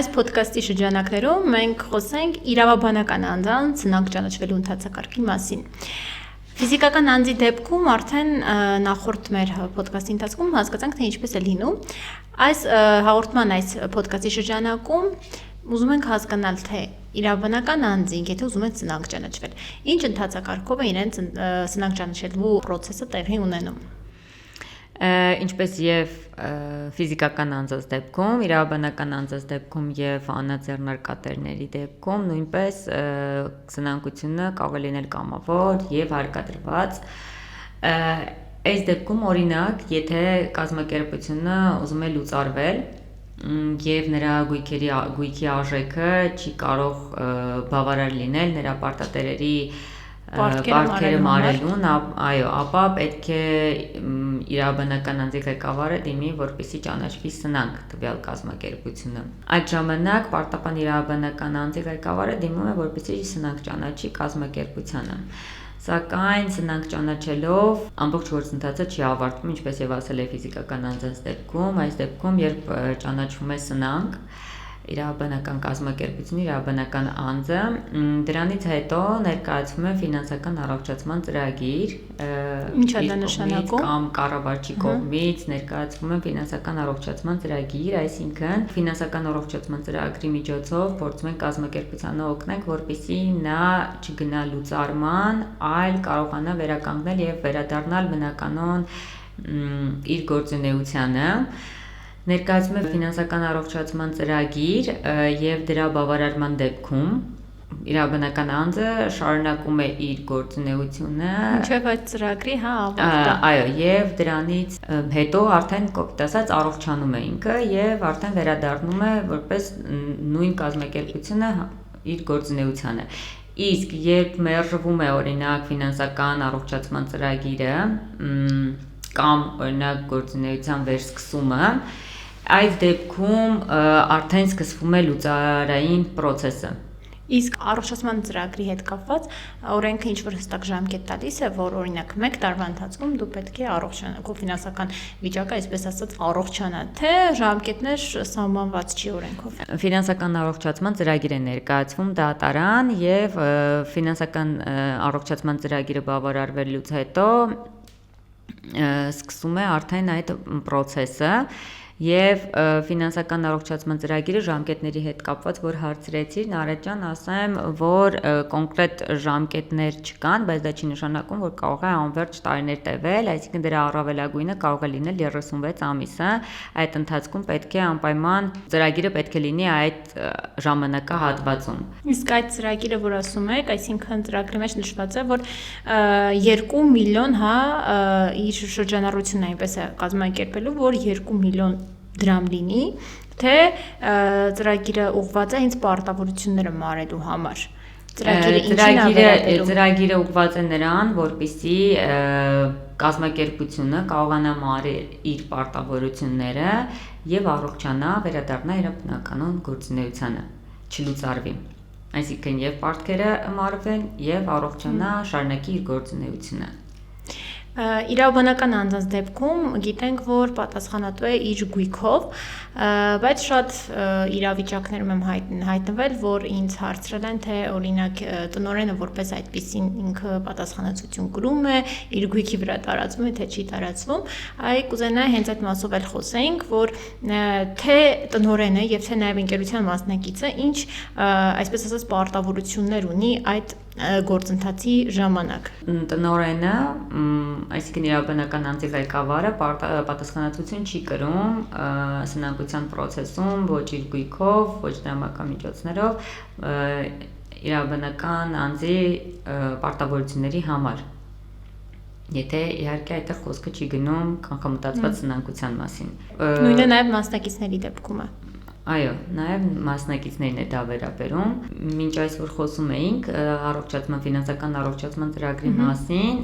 Այս ոդքասթի շրջանակներում մենք խոսենք իրավաբանական անձանց սնանկ ճանաչվելու ընթացակարգի մասին։ Ֆիզիկական անձի դեպքում արդեն նախորդ մեր ոդքասթի ընթացքում հասկացանք, թե ինչպես է լինում։ Այս հաղորդման այս ոդքասթի շրջանակում ուզում ենք հասկանալ, թե իրավաբանական անձինք, եթե ուզում են սնանկ ճանաչվել, ինչ ընթացակարգով է իրենց սնանկ ճանաչելու process-ը տեղի ունենում։ Ինչպես եւ ֆիզիկական անձանց դեպքում, իրավաբանական անձանց դեպքում եւ անձեռնարկատերների դեպքում նույնպես սնանկությունը կարող է լինել կամավոր եւ հարկադրված։ Այս դեպքում օրինակ, եթե կազմակերպությունը ուզում է լուծարվել եւ նրա գույքի արժեքը չի կարող բավարար լինել նրա պարտադերերի պարտքերը մարելուն, այո, ապա պետք է իրավաբանական անձի ղեկավարը դիմի, որպեսզի ճանաչվի սնանկ տվյալ կազմակերպությունը։ Այդ ժամանակ պարտական իրավաբանական անձի ղեկավարը դիմում է, որպեսզի սնանկ ճանաչի կազմակերպությանը։ Սակայն սնանկ ճանաչելով ամբողջ գործընթացը չի ավարտվում, ինչպես եւ ասել է ֆիզիկական անձանց դեպքում, այս դեպքում երբ ճանաչվում է սնանկ իրավաբանական կազմակերպությունը, իրավաբանական անձը, դրանից հետո ներկայացվում է ֆինանսական առողջացման ծրագիր, ինչ է դա նշանակում, կամ կառավարչի կողմից ներկայացվում է ֆինանսական առողջացման ծրագիր, այսինքն ֆինանսական առողջացման ծրագրի միջոցով փորձում են կազմակերպությանը օգնել, որպեսզի նա չգնա լուծարման, այլ կարողանա վերականգնել եւ վերադառնալ բնականon իր գործունեությանը։ Ներկայացում է ֆինանսական առողջացման ծրագիր եւ դրա բավարարման դեպքում իրավաբանական անձը շարունակում է իր գործունեությունը մինչեւ այդ ծրագրի ավարտը։ Այո, եւ դրանից հետո արդեն կոպիտ ասած առողջանում է ինքը եւ արդեն վերադառնում է որպես նույն կազմակերպությունը իր գործունեությանը։ Իսկ երբ մերժվում է օրինակ ֆինանսական առողջացման ծրագիրը կամ օրինակ գործունեության վերսկսումը, այդ դեպքում արդեն սկսվում է լուծարային process-ը։ Իսկ առողջացման ծրագրի հետ կապված օրենքը ինչ-որ հստակ ժամկետ տալիս է, որ օրինակ 1 տարվա ընթացքում դու պետք է առողջանա, քո ֆինանսական վիճակը, այսպես ասած, առողջանա, թե ժամկետներ սահմանված չի օրենքով։ Ֆինանսական առողջացման ծրագիր է ներկայացվում դատարան եւ ֆինանսական առողջացման ծրագիրը բավարարվելուց հետո սկսում է արդեն այդ process-ը եւ ֆինանսական առողջացման ծրագիրը ժամկետների հետ կապված որ հարցրեցիր Նարեկ ջան, ասեմ, որ կոնկրետ ժամկետներ չկան, բայց դա չի նշանակում, որ կարող է անվերջ տարիներ տևել, այսինքն դրա առավելագույնը կարող է լինել 36 ամիսը, այդ ընթացքում պետք է անպայման ծրագիրը պետք է լինի այդ ժամանակահատվածում։ Իսկ այդ ծրագիրը, որ ասում եք, այսինքն ծրագրի մեջ նշված է, որ 2 միլիոն, իր շրջանառությունն այնպես է կազմակերպելու, որ 2 միլիոն դրամ լինի, թե ծրագիրը ուղղված է հենց պարտավորությունները մարելու համար։ Ծրագիրը ուղղված է նրան, որպեսզի կազմակերպությունը կարողանա մարել իր պարտավորությունները եւ առողջանա, վերադառնա իր բնականon գործունեությանը, չլուծարվի։ Այսինքն եւ պարտքերը մարվեն եւ առողջանա, շարունակի իր գործունեությունը։ Իրավաբանական անձանց դեպքում գիտենք, որ պատասխանատու է իր գույքով, բայց շատ իրավիճակներում եմ հայտնվել, որ ինձ հարցրել են, թե օրինակ տնօրենը որպես այդպիսին ինքը պատասխանատվություն կրում է, իր գույքի վրա տարածվում է, թե չի տարածվում, այ կուզենայի հենց այդ մասով էլ խոսեինք, որ թե տնօրենը եւ թե նաեւ ընկերության մասնակիցը ինչ այսպես ասած պարտավորություններ ունի այդ գործընթացի ժամանակ։ Տնօրենը, այսինքն իրավաբանական անձի ղեկավարը պատասխանատվություն չի կրում սնանկության process-ում ոչ իր գույքով, ոչ դրամական իրավաբանական անձի պարտավորությունների համար։ Եթե իհարկե այդտեղ խոսքը չի գնում կանխամտածված սնանկության մասին։ Նույնը նաև մասնակիցների դեպքում է։ Այո, նաև մասնակիցներին է դա վերաբերում։ Մինչ այսօր խոսում էինք առողջացման ֆինանսական առողջացման ծրագրի մասին,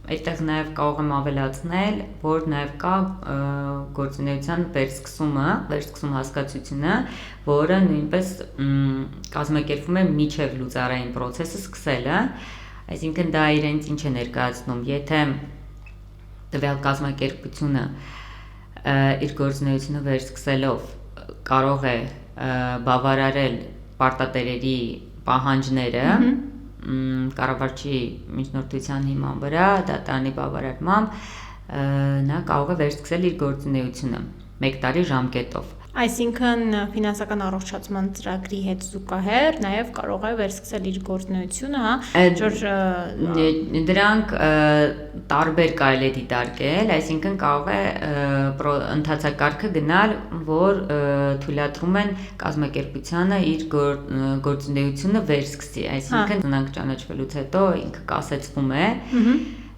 այդտեղ նաև կարող եմ ավելացնել, որ նաև կա գործունեության վերսկսում հասկացությունը, որը նույնպես կազմակերպվում է միջև լուծարային process-ը սկսելը, այսինքն դա իրենց ինչ է ներկայացնում, եթե տվյալ կազմակերպությունը իր գործունեությունը վերսկսելով կարող է բավարարել պարտատերերի պահանջները կառավարչի միջնորդության հիման վրա, դատարանի բավարարմամբ նա կարող է վերսկսել իր գործունեությունը 1 տարի ժամկետով։ Այսինքն ֆինանսական առողջացման ծրագրի հետ զուգահեռ նաև կարող է վերսկսել իր գործունեությունը, Դրանք տարբեր կարելի է դիտարկել, այսինքն կարող է ընթացակարգը գնալ, որ թույլատրում են կազմակերպությանը իր գործունեությունը վերսկսի, այսինքն ծնանք ճանաչվելուց հետո ինքը կասեցվում է,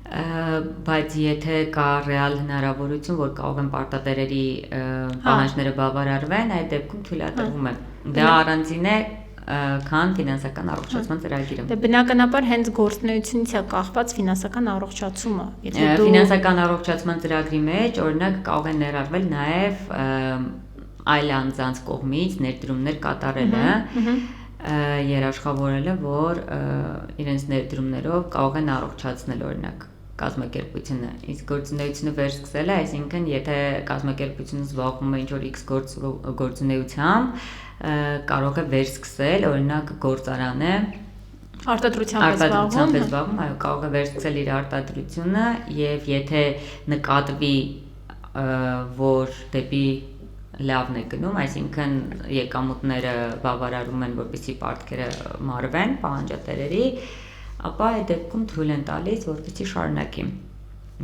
բայց եթե կա ռեալ հնարավորություն, որ կարող են պարտատերերի պահանջները բավարարվեն, այդ դեպքում թույլատրվում է։ Դա առանձին է, քան ֆինանսական առողջացման ծրագիրը։ Դե բնականաբար հենց գործունեությունից է կախված ֆինանսական առողջացումը։ Ֆինանսական առողջացման ծրագրի մեջ օրինակ կարող են ներառվել նաև այլ անձանց կողմից ներդրումներ կատարելը, երաշխավորելը, որ իրենց ներդրումներով կարող են առողջացնել օրինակ կազմակերպությունը, իսկ գործունեությունը վերսկսելը, այսինքն եթե կազմակերպությունը զբաղվում է ինչ-որ X գործունեությամբ, կարող է վերսկսել, օրինակ գործարանը արտադրությամբ զբաղվում, այո, կարող է վերսկսել իր արտադրությունը եւ եթե նկատվի, որ դեպի լավն է գնում, այսինքն եկամուտները բավարարում են, որպեսզի պարտքերը մարվեն պահանջատերերի, ապա այդ դեպքում թույլ են տալիս, որպեսզի շարունակի,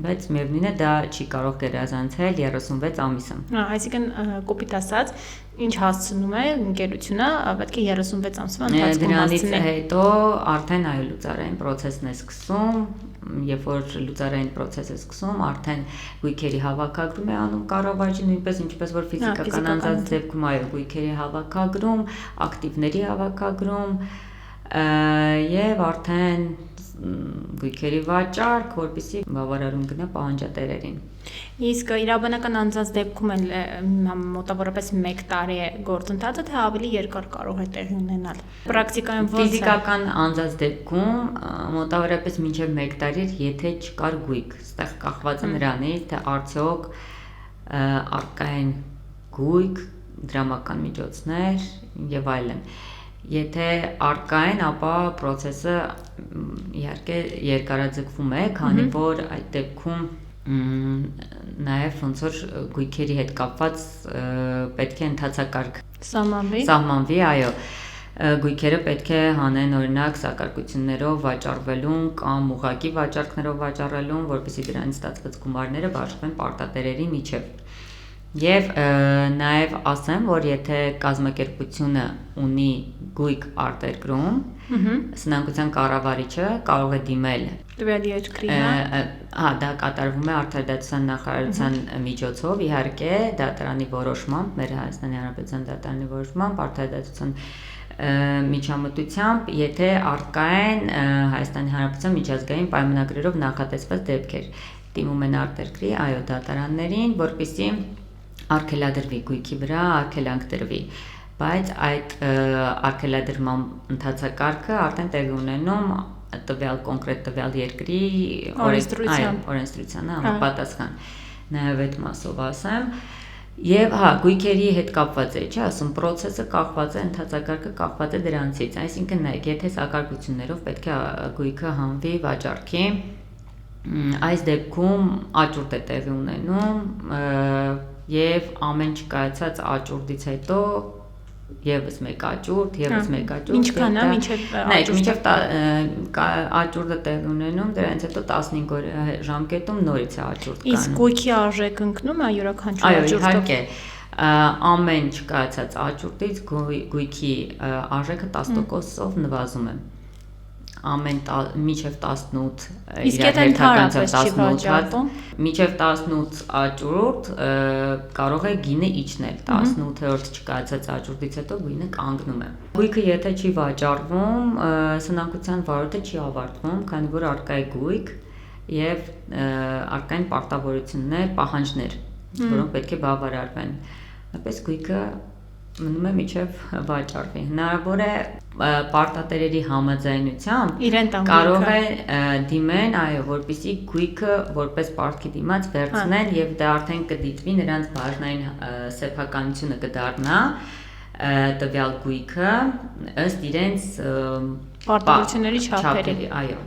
բայց միևնույն է դա չի կարող գերազանցել 36 ամիսը։ Այսինքն կոպիտ ասած, ինչ հասցնում է ընկերությունը, պետք է 36 ամսվա ընթացքում հասցնի։ Դրանից հետո արդեն այո լուծարային process-ն է սկսում, երբ որ լուծարային process-ը սկսում, արդեն գույքերի հավաքագրում է անում կառավարչը, նույնպես ինչպես որ ֆիզիկական անձանց դեպքում այո գույքերի հավաքագրում, ակտիվների հավաքագրում եւ արդեն գույքերի վաճառք, որպեսզի բավարարում գնա պահանջատերերին։ Իսկ իրավաբանական անձանց դեպքում էլ մոտավորապես 1 տարի է գործընթացը, թե ավելի երկար կարող է տեղի ունենալ։ Պրակտիկայում ո՞նց է։ Ֆիզիկական անձանց դեպքում մոտավորապես մինչև 1 տարի, եթե չկար գույք, այստեղ կախված է նրանից, թե արդյոք առկա են գույք, դրամական միջոցներ եւ այլն։ Եթե առկա են, ապա process-ը իհարկե երկարաձգվում է, քանի որ այդ դեպքում նաև ոնց որ գույքերի հետ կապված պետք է ընթացակարգ սահմանվի, այո, գույքերը պետք է հանեն օրինակ սակարկություններով վաճառվելուն կամ ուղղակի վաճառքներով վաճառելուն, որպեսզի դրանից ստացված գումարները բաշխվեն պարտատերերի միջև։ Եվ նաև ասեմ, որ եթե կազմակերպությունը ունի գույք արտերկրում, սնանկության կառավարիչը կարող է դիմել տվյալ երկրի, դա կատարվում է արդարադատության նախարարության միջոցով, իհարկե դատարանի որոշմամբ, մեր Հայաստանի Հանրապետության դատարանի որոշմամբ, արդարադատության միջամտությամբ, եթե առկա են Հայաստանի Հանրապետության միջազգային պայմանագրերով նախատեսված դեպքեր, դիմում են արտերկրի, այո, դատարաններին, որպեսզի արգելադրվի գույքի վրա, արգելանք տրվի, բայց այդ արգելադրման ընթացակարգը արդեն տեղի ունենում տվյալ կոնկրետ տվյալ երկրի օրենսդրությանը համապատասխան, նաև այդ մասով ասեմ, եւ գույքերի հետ կապված է, չէ՞, ասում process-ը կախված է, ընթացակարգը կախված է դրանցից, այսինքն նայեք, եթե սակարկություններով պետք է գույքը հանվի վաճառքի, այս դեպքում աճուրդ է տեղի ունենում եւ ամեն չկայացած աճուրդից հետո եւս մեկ աճուրդ, ինչքան է մինչեւ աճուրդը տեղի ունենում, դրանից հետո 15 օր ժամկետում նորից է աճուրդ կանում։ Իսկ գույքի արժեքը ընկնում է յուրաքանչյուր Այո, աճուրդով։ իհարկե, ամեն չկայացած աճուրդից գույքի արժեքը 10%-ով նվազում է։ Մինչև 18 Իսկ եթե ընդհանրապես չի վաճառվում, մինչև 18 աճուրդ կարող է գինը իջնել, 18-րդ չկայացած աճուրդից հետո գինը կանգնում է։ Գույքը եթե չի վաճառվում, սնանկության վարորդը չի ավարտվում, քանի որ առկա է գույք եւ առկա են պարտավորություններ, պահանջներ, որոնք պետք է բավարարվեն։ Այնպես գույքը մնում է միջև վաճառվի։ Հնարավոր է պարտատերերի համաձայնությամբ կարող է դիմեն, այո, որպեսզի գույքը որպես պարտքի դիմաց վերցնեն եւ դա արդեն կդիտվի նրանց բաժնային սեփականությունը կդառնա տվյալ գույքը ըստ իրենց Պարտավորությունների չափերի, այո։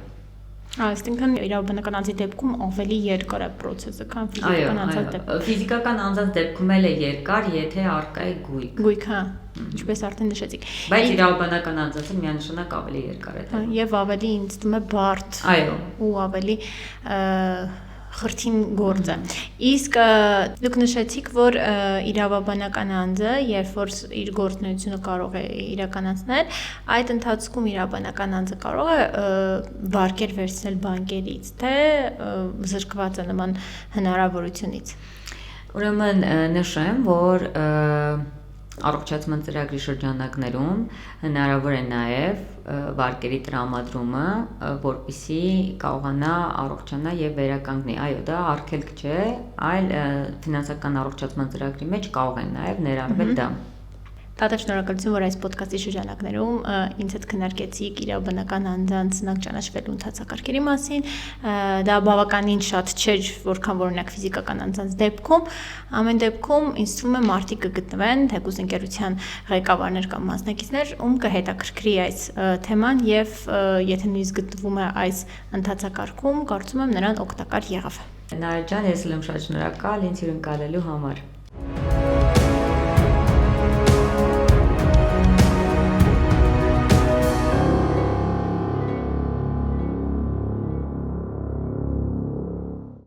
Այսինքն իրավաբանական անձի դեպքում ավելի երկար է process-ը, քան ֆիզիկական անձանց դեպքում։ Ֆիզիկական անձանց դեպքում էլ է երկար, եթե առկա է գույք։ Գույքը, ինչպես արդեն նշեցիք։ Բայց իրավաբանական անձանցը միանշանակ ավելի երկար է։ Եվ ավելի ինձ թվում է բարդ։ Այո։ Ու ավելի խրթին գործ է։ Իսկ դուք նշեցիք, որ իրավաբանական անձը, երբ որ իր գործունեությունը կարող է իրականացնել, այդ ընթացքում իրավաբանական անձը կարող է վարկեր վերցնել բանկերից, թե զրկված է նման հնարավորությունից։ Ուրեմն նշեմ, որ առողջացման ծրագրի շրջանակներում հնարավոր է նաև վարկերի տրամադրումը, որպեսզի կարողանա առողջանա եւ վերականգնի։ Այո, դա արգելք չէ, այլ ֆինանսական առողջացման ծրագրի մեջ կարող են նաև ներառվել դա։ Տատև շնորհակալություն, որ այս ոդքասթի շրջանակներում ինձ հետ քննարկեցիք իրավաբանական անձանց սնանկ ճանաչվելու ընթացակարգերի մասին։ Դա բավականին շատ չէր, որքան որ օրինակ ֆիզիկական անձանց դեպքում, ամեն դեպքում ինձ թվում է մարդիկ կգտնվեն, թեկուզ ընկերության ղեկավարներ կամ մասնակիցներ, ում կհետաքրքրի այս թեման եւ եթե նույնիսկ գտնվում է այս ընթացակարգում, կարծում եմ նրան օգտակար եղավ։ Նարեկ ջան, ես էլ եմ շատ շնորհակալ ինձ հյուրընկալելու համար։